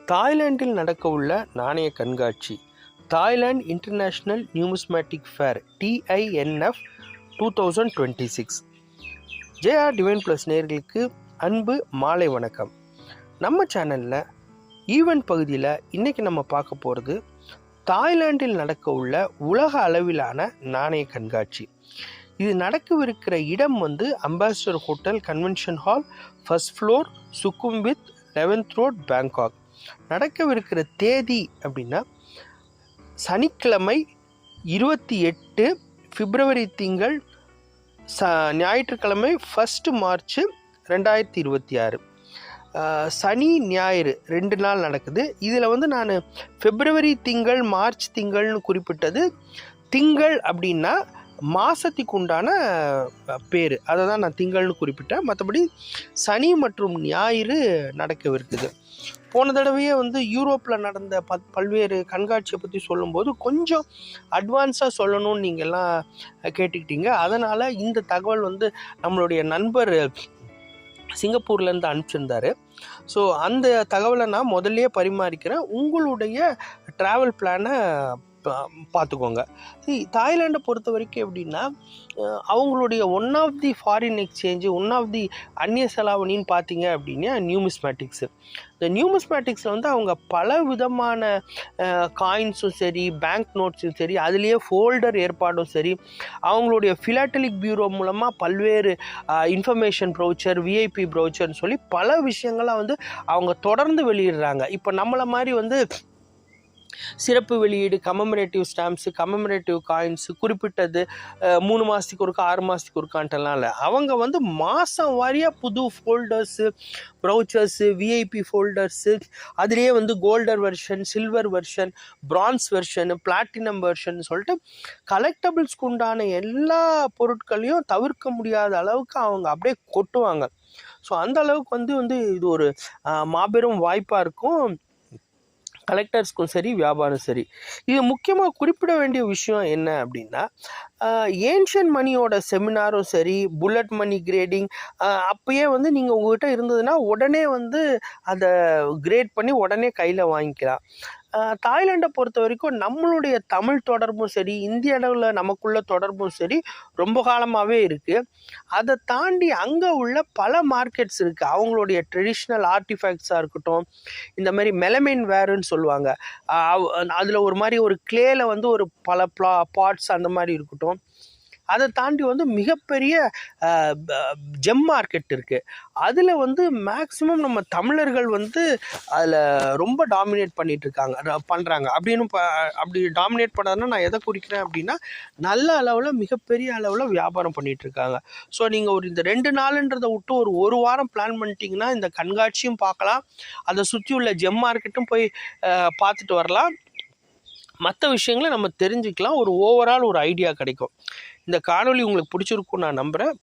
தாய்லாந்தில் நடக்கவுள்ள நாணய கண்காட்சி Thailand International Numismatic Fair TINF 2026. JR Divine Plus நேயர்களுக்கு அன்பு மாலை வணக்கம். நம்ம சேனலில் ஈவெண்ட் பகுதியில் இன்றைக்கி நம்ம பார்க்க போகிறது தாய்லாந்தில் நடக்க உள்ள உலக அளவிலான நாணய கண்காட்சி. இது நடக்கவிருக்கிற இடம் Ambassador Hotel convention hall, first floor, Sukhumvit 11th road, Bangkok. நடக்கவிருக்கிற தேதி அப்படின்னா சனிக்கிழமை 28 பிப்ரவரி திங்கள், ஞாயிற்றுக்கிழமை 1 மார்ச் 2026. சனி ஞாயிறு 2 நாள் நடக்குது. இதில் நான் பிப்ரவரி திங்கள் மார்ச் திங்கள்னு குறிப்பிட்டது. திங்கள் அப்படின்னா மாதத்துக்கு உண்டான பேர், அதை தான் நான் திங்கள்னு குறிப்பிட்டேன். மற்றபடி சனி மற்றும் ஞாயிறு நடக்கவிருக்குது. போன தடவையே யூரோப்பில் நடந்த பல்வேறு கண்காட்சியை பற்றி சொல்லும்போது கொஞ்சம் அட்வான்ஸாக சொல்லணும்னு நீங்கள்லாம் கேட்டுக்கிட்டீங்க. அதனால் இந்த தகவல் நம்மளுடைய நண்பர் சிங்கப்பூர்லேருந்து அனுப்பிச்சிருந்தார். ஸோ அந்த தகவலை நான் முதல்லையே பரிமாறிக்கிறேன். உங்களுடைய ட்ராவல் பிளானை பார்த்துக்கோங்க. தாய்லாண்டை பொறுத்த வரைக்கும் எப்படின்னா, அவங்களுடைய one of the foreign exchange, one of the அந்நிய செலாவணின்னு பார்த்தீங்க அப்படின்னா நியூமிஸ்மேட்டிக்ஸு. இந்த நியூமிஸ்மேட்டிக்ஸில் அவங்க பல விதமான காயின்ஸும் சரி, பேங்க் நோட்ஸும் சரி, அதுலேயே ஃபோல்டர் ஏற்பாடும் சரி, அவங்களுடைய ஃபிலாட்டலிக் பியூரோ மூலமாக பல்வேறு இன்ஃபர்மேஷன் ப்ரௌச்சர், விஐபி ப்ரௌச்சர்னு சொல்லி பல விஷயங்கள்லாம் அவங்க தொடர்ந்து வெளியிடுறாங்க. இப்போ நம்மளை மாதிரி சிறப்பு வெளியீடு, கமமரேட்டிவ் ஸ்டாம்ப்ஸு, கமமரேட்டிவ் காயின்ஸு, குறிப்பிட்டது 3 மாதத்துக்கு ஒருக்கா 6 மாதத்துக்கு ஒருக்கான்ட்டுலாம் இல்லை. அவங்க மாதம் வாரியாக புது ஃபோல்டர்ஸு, ப்ரௌச்சர்ஸு, விஐபி ஃபோல்டர்ஸு, அதுலேயே Coulter version, silver version, France version, platinum version சொல்லிட்டு கலெக்டபிள்ஸ்க்கு உண்டான எல்லா பொருட்களையும் தவிர்க்க முடியாத அளவுக்கு அவங்க அப்படியே கொட்டுவாங்க. ஸோ அந்த அளவுக்கு இது ஒரு மாபெரும் வாய்ப்பாக இருக்கும் கலெக்டர்ஸ்க்கும் சரி, வியாபாரம் சரி. இது முக்கியமாக குறிப்பிட வேண்டிய விஷயம் என்ன அப்படின்னா, ஏன்ஷியன் மணியோட செமினாரும் சரி, புல்லட் மணி கிரேடிங் அப்போயே நீங்கள் உங்கள்கிட்ட இருந்ததுன்னா உடனே அதை கிரேட் பண்ணி உடனே கையில் வாங்கிக்கலாம். தாய்லாண்டை பொறுத்த வரைக்கும் நம்மளுடைய தமிழ் தொடர்பும் சரி, இந்திய அளவில் நமக்குள்ள தொடர்பும் சரி ரொம்ப காலமாகவே இருக்குது. அதை தாண்டி அங்கே உள்ள பல மார்க்கெட்ஸ் இருக்குது. அவங்களுடைய ட்ரெடிஷ்னல் ஆர்டிஃபேக்ட்ஸாக இருக்கட்டும், இந்த மாதிரி மெலமைன் வேருன்னு சொல்லுவாங்க, அதில் ஒரு மாதிரி ஒரு கிளேல ஒரு பல பாட்ஸ் அந்த மாதிரி இருக்கட்டும். அதை தாண்டி மிகப்பெரிய ஜெம் மார்க்கெட் இருக்குது. அதில் மேக்ஸிமம் நம்ம தமிழர்கள் அதில் ரொம்ப டாமினேட் பண்ணுறாங்க. அப்படி டாமினேட் பண்ணாதுன்னா நான் எதை குறிக்கிறேன் அப்படின்னா, நல்ல அளவில் மிகப்பெரிய அளவில் வியாபாரம் பண்ணிகிட்ருக்காங்க. ஸோ நீங்கள் இந்த 2 நாளுன்றதை விட்டு ஒரு வாரம் பிளான் பண்ணிட்டீங்கன்னா இந்த கண்காட்சியும் பார்க்கலாம், அதை சுற்றி உள்ள ஜெம் மார்க்கெட்டும் போய் பார்த்துட்டு வரலாம். மற்ற விஷயங்களை நம்ம தெரிஞ்சுக்கலாம். ஒரு ஓவரால் ஒரு ஐடியா கிடைக்கும். இந்த காணொளி உங்களுக்கு பிடிச்சிருக்கும்னு நான் நம்புகிறேன்.